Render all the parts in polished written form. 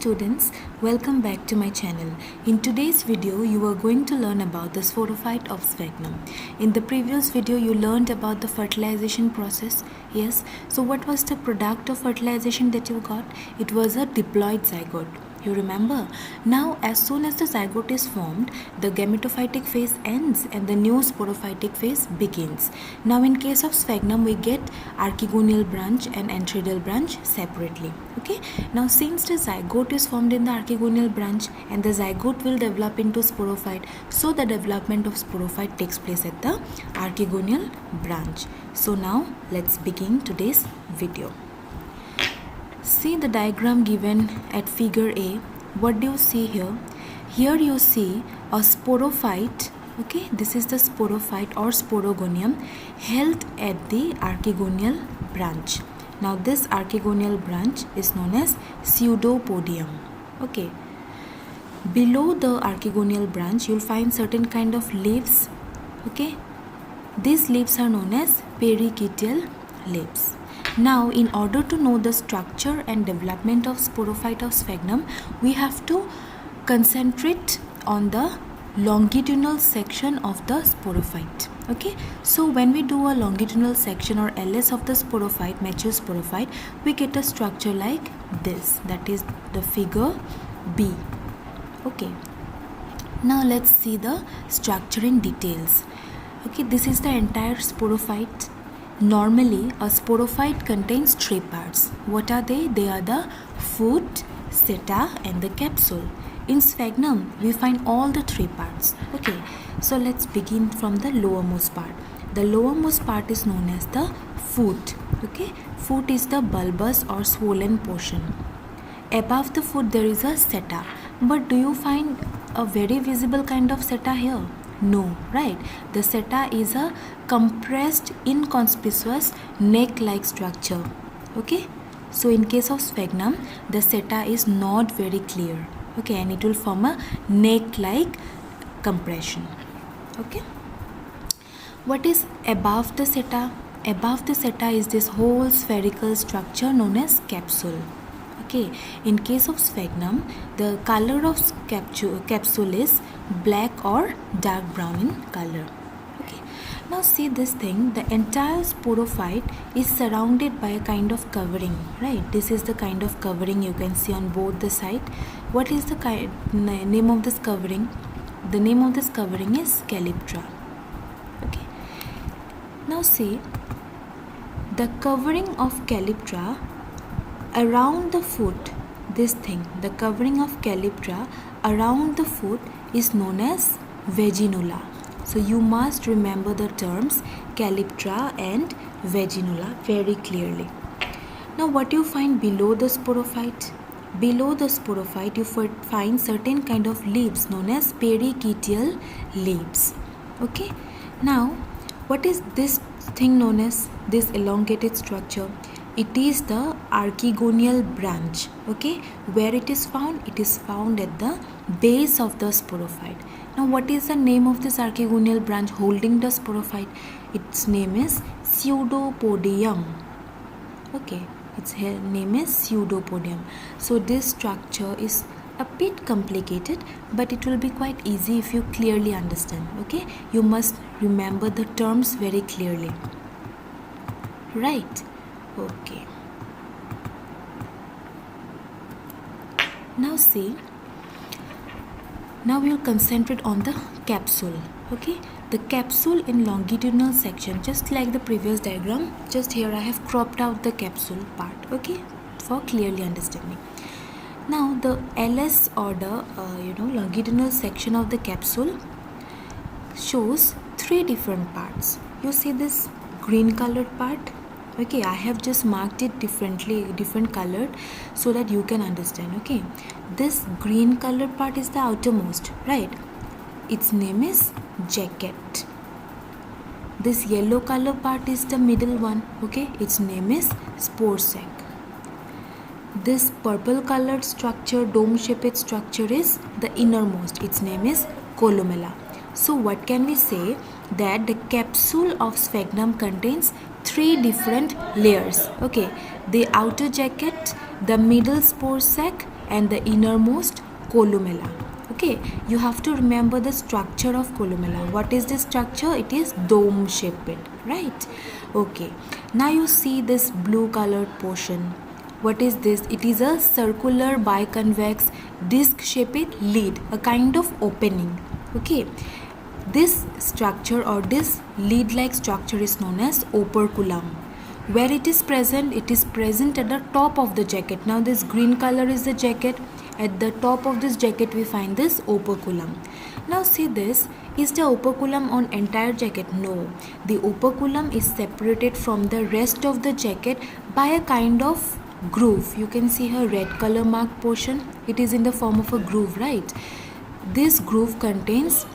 students, welcome back to my channel. In today's video, you are going to learn about the sporophyte of sphagnum. In the previous video, you learned about the fertilization process. Yes, so what was the product of fertilization that you got? It was a diploid zygote. You remember? Now, as soon as the zygote is formed, the gametophytic phase ends and the new sporophytic phase begins. Now, in case of sphagnum, we get archegonial branch and antheridial branch separately. Okay. Now, since the zygote is formed in the archegonial branch and the zygote will develop into sporophyte, so the development of sporophyte takes place at the archegonial branch. So now, let's begin today's video. See the diagram given at figure A. What do you see here? Here you see a sporophyte. Okay, this is the sporophyte or sporogonium held at the archegonial branch. Now this archegonial branch is known as pseudopodium. Okay, below the archegonial branch you'll find certain kind of leaves. Okay, these leaves are known as pericytial leaves. Now, in order to know the structure and development of sporophyte of sphagnum, we have to concentrate on the longitudinal section of the sporophyte. Okay, so when we do a longitudinal section or LS of the sporophyte, mature sporophyte, we get a structure like this. That is the figure B. Okay, now let's see the structure in details. Okay, this is the entire sporophyte. Normally, a sporophyte contains three parts. What are they? They are the foot, seta and the capsule. In sphagnum, we find all the three parts. Okay, so let's begin from the lowermost part. The lowermost part is known as the foot. Okay, foot is the bulbous or swollen portion. Above the foot, there is a seta. But do you find a very visible kind of seta here? No, right? The seta is a compressed, inconspicuous neck-like structure. Okay, so in case of sphagnum, the seta is not very clear. Okay, and it will form a neck-like compression. Okay, what is above the seta? Above the seta is this whole spherical structure known as capsule. Okay, in case of sphagnum, the color of capsule is black or dark brown in color. Okay, now see this thing, the entire sporophyte is surrounded by a kind of covering, right? This is the kind of covering you can see on both the side. What is the name of this covering? The name of this covering is calyptra. Okay, now see the covering of calyptra around the foot. This thing, the covering of calyptra around the foot is known as vaginula. So you must remember the terms calyptra and vaginula very clearly. Now what you find below the sporophyte? Below the sporophyte you find certain kind of leaves known as pericytial leaves. Okay, now what is this thing known as, this elongated structure? It is the archegonial branch. Okay, where it is found? It is found at the base of the sporophyte. Now what is the name of this archegonial branch holding the sporophyte? Its name is pseudopodium. Okay, its name is pseudopodium. So this structure is a bit complicated, but it will be quite easy if you clearly understand. Okay, you must remember the terms very clearly, right? Okay, now see, now we will concentrate on the capsule. Okay, the capsule in longitudinal section, just like the previous diagram, just here I have cropped out the capsule part. Okay, for clearly understanding. Now the LS or the longitudinal section of the capsule shows three different parts. You see this green colored part? Okay, I have just marked it different colored so that you can understand. Okay, this green colored part is the outermost, right? Its name is jacket. This yellow color part is the middle one. Okay, its name is spore sac. This purple colored structure, dome shaped structure, is the innermost. Its name is columella. So what can we say? That the capsule of sphagnum contains three different layers. Okay, the outer jacket, the middle spore sac and the innermost columella. Okay, you have to remember the structure of columella. What is the structure? It is dome shaped, right? Okay, now you see this blue colored portion. What is this? It is a circular biconvex disc shaped lid, a kind of opening. Okay, this structure or this lid like structure is known as operculum. Where it is present at the top of the jacket. Now this green color is the jacket. At the top of this jacket we find this operculum. Now see this, is the operculum on entire jacket? No, the operculum is separated from the rest of the jacket by a kind of groove. You can see her red color marked portion. It is in the form of a groove, right? This groove contains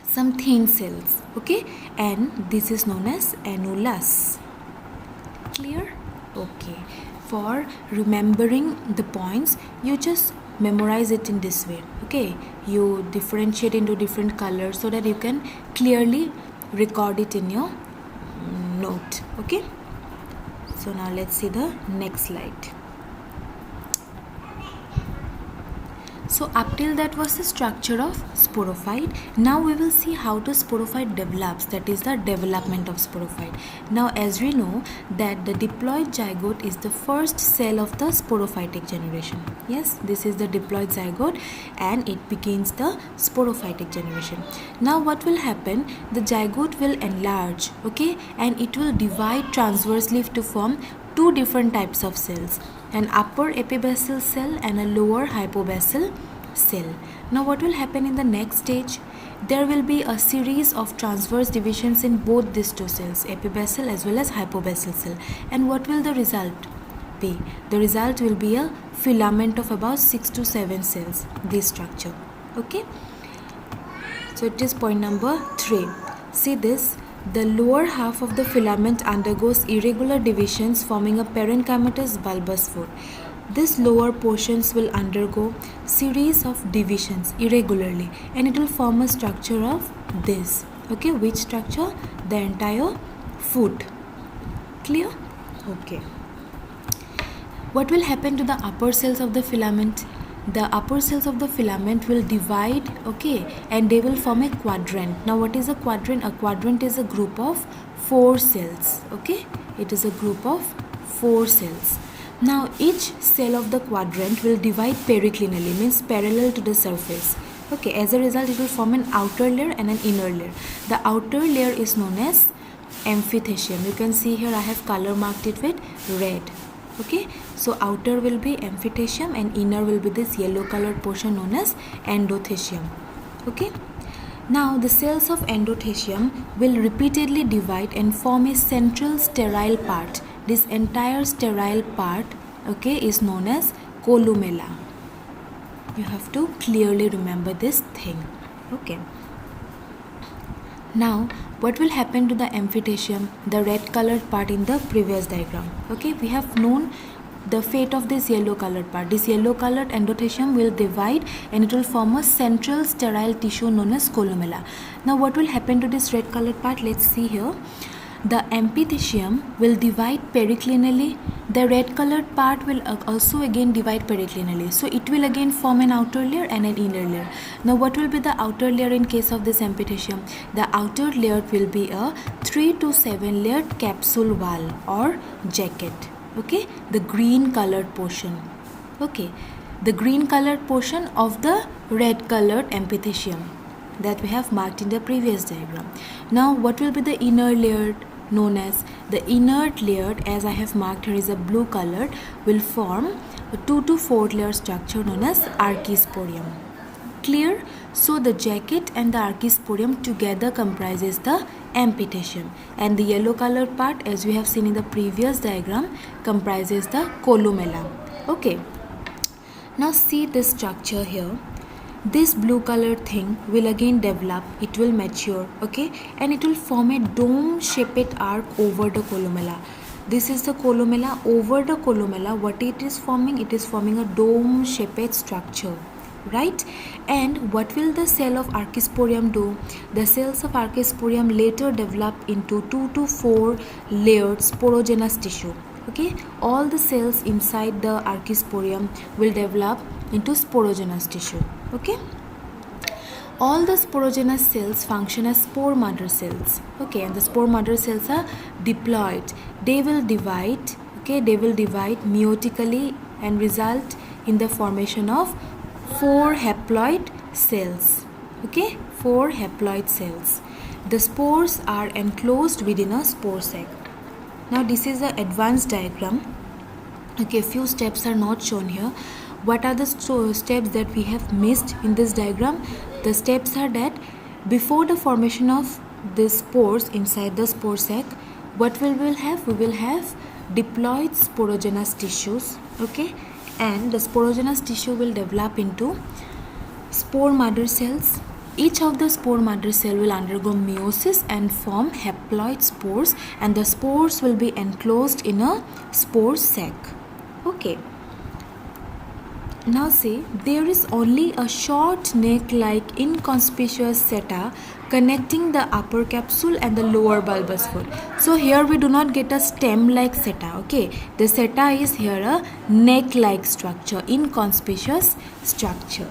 some thin cells, okay, and this is known as annulus. Clear? Okay, for remembering the points you just memorize it in this way. Okay, you differentiate into different colors so that you can clearly record it in your note. Okay, so now let's see the next slide. So up till that was the structure of sporophyte. Now we will see how the sporophyte develops, that is the development of sporophyte. Now as we know that the diploid zygote is the first cell of the sporophytic generation. Yes, this is the diploid zygote and it begins the sporophytic generation. Now what will happen? The zygote will enlarge, okay, and it will divide transversely to form two different types of cells, an upper epibasal cell and a lower hypobasal cell. Now what will happen in the next stage? There will be a series of transverse divisions in both these two cells, epibasal as well as hypobasal cell. And what will the result be? The result will be a filament of about 6 to 7 cells, this structure. Okay, so it is point number 3. See this, the lower half of the filament undergoes irregular divisions forming a parenchymatous bulbous foot. This lower portions will undergo series of divisions irregularly and it will form a structure of this. Okay, which structure? The entire foot. Clear? Okay. What will happen to the upper cells of the filament? The upper cells of the filament will divide, okay, and they will form a quadrant. Now what is a quadrant? A quadrant is a group of 4 cells, okay, it is a group of 4 cells. Now each cell of the quadrant will divide periclinally, means parallel to the surface. Okay, as a result it will form an outer layer and an inner layer. The outer layer is known as amphithecium. You can see here I have color marked it with red. Okay, so outer will be amphithecium and inner will be this yellow colored portion known as endothecium. Okay, now the cells of endothecium will repeatedly divide and form a central sterile part. This entire sterile part, okay, is known as columella. You have to clearly remember this thing. Okay, now what will happen to the amphithecium, the red colored part in the previous diagram? Okay, we have known the fate of this yellow colored part. This yellow colored endothecium will divide and it will form a central sterile tissue known as columella. Now what will happen to this red colored part? Let's see here. The amphithecium will divide periclinally. The red colored part will also again divide periclinally. So it will again form an outer layer and an inner layer. Now what will be the outer layer in case of this amphithecium? The outer layer will be a 3 to 7 layered capsule wall or jacket. Okay, the green colored portion. Okay, the green colored portion of the red colored amphithecium that we have marked in the previous diagram. Now what will be the inner layer? Known as the inert layer, as I have marked here is a blue color, will form a 2 to 4 layer structure known as archisporium. Clear? So the jacket and the archisporium together comprises the amphithecium, and the yellow colored part, as we have seen in the previous diagram, comprises the columella. Okay, now see this structure here. This blue colored thing will again develop, it will mature, okay, and it will form a dome shaped arc over the columella. This is the columella. Over the columella, what it is forming? It is forming a dome shaped structure, right? And what will the cell of archisporium do? The cells of archisporium later develop into 2 to 4 layered sporogenous tissue. Okay, all the cells inside the archisporium will develop into sporogenous tissue. Okay, all the sporogenous cells function as spore mother cells. Okay, and the spore mother cells are diploid. They will divide. Okay, they will divide meiotically and result in the formation of 4 haploid cells. Okay, 4 haploid cells. The spores are enclosed within a spore sac. Now this is the advanced diagram. Okay, few steps are not shown here. What are the steps that we have missed in this diagram? The steps are that before the formation of the spores inside the spore sac, what we will have? We will have diploid sporogenous tissues. Okay, and the sporogenous tissue will develop into spore mother cells. Each of the spore mother cell will undergo meiosis and form haploid spores, and the spores will be enclosed in a spore sac. Okay, now say there is only a short neck-like inconspicuous seta connecting the upper capsule and the lower bulbous foot. So here we do not get a stem-like seta. Okay, the seta is here a neck-like structure, inconspicuous structure.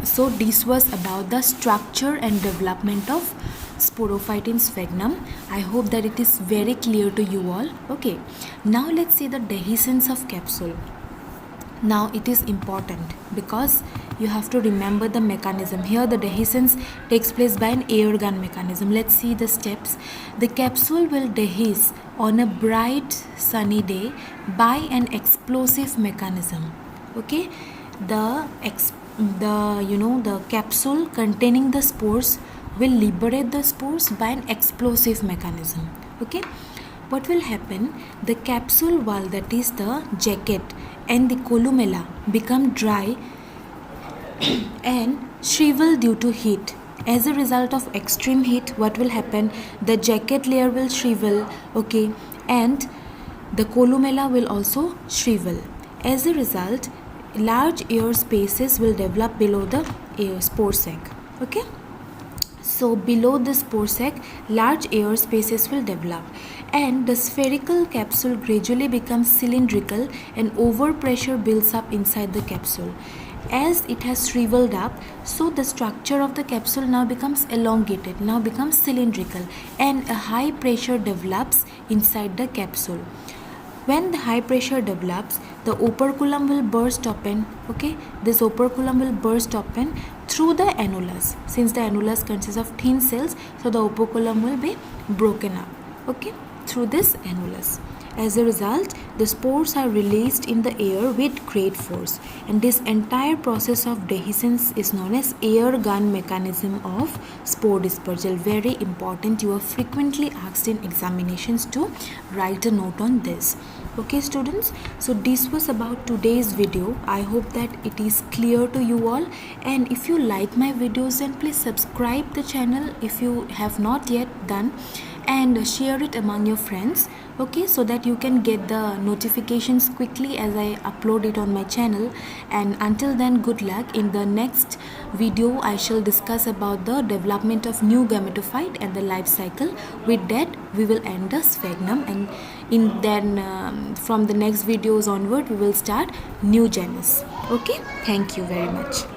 So this was about the structure and development of sporophyte in sphagnum. I hope that it is very clear to you all. Okay, now let's see the dehiscence of capsule. Now it is important because you have to remember the mechanism. Here the dehiscence takes place by an air gun mechanism. Let's see the steps. The capsule will dehisce on a bright sunny day by an explosive mechanism. Okay, the capsule containing the spores will liberate the spores by an explosive mechanism. Okay, what will happen? The capsule wall, that is the jacket, and the columella become dry and shrivel due to heat. As a result of extreme heat, what will happen? The jacket layer will shrivel. Okay, and the columella will also shrivel. As a result, large air spaces will develop below the spore sac. Okay, so below the spore sac, large air spaces will develop, and the spherical capsule gradually becomes cylindrical and overpressure builds up inside the capsule. As it has shriveled up, so the structure of the capsule now becomes elongated, now becomes cylindrical, and a high pressure develops inside the capsule. When the high pressure develops, the operculum will burst open. Okay, this operculum will burst open through the annulus. Since the annulus consists of thin cells, so the operculum will be broken up. Okay, through this annulus. As a result, the spores are released in the air with great force, and this entire process of dehiscence is known as air gun mechanism of spore dispersal. Very important. You are frequently asked in examinations to write a note on this. Okay students, so this was about today's video. I hope that it is clear to you all, and if you like my videos, then please subscribe the channel if you have not yet done, and share it among your friends. Okay, so that you can get the notifications quickly as I upload it on my channel. And until then, good luck. In the next video I shall discuss about the development of new gametophyte and the life cycle. With that we will end the sphagnum, and from the next videos onward we will start new genus. Okay, thank you very much.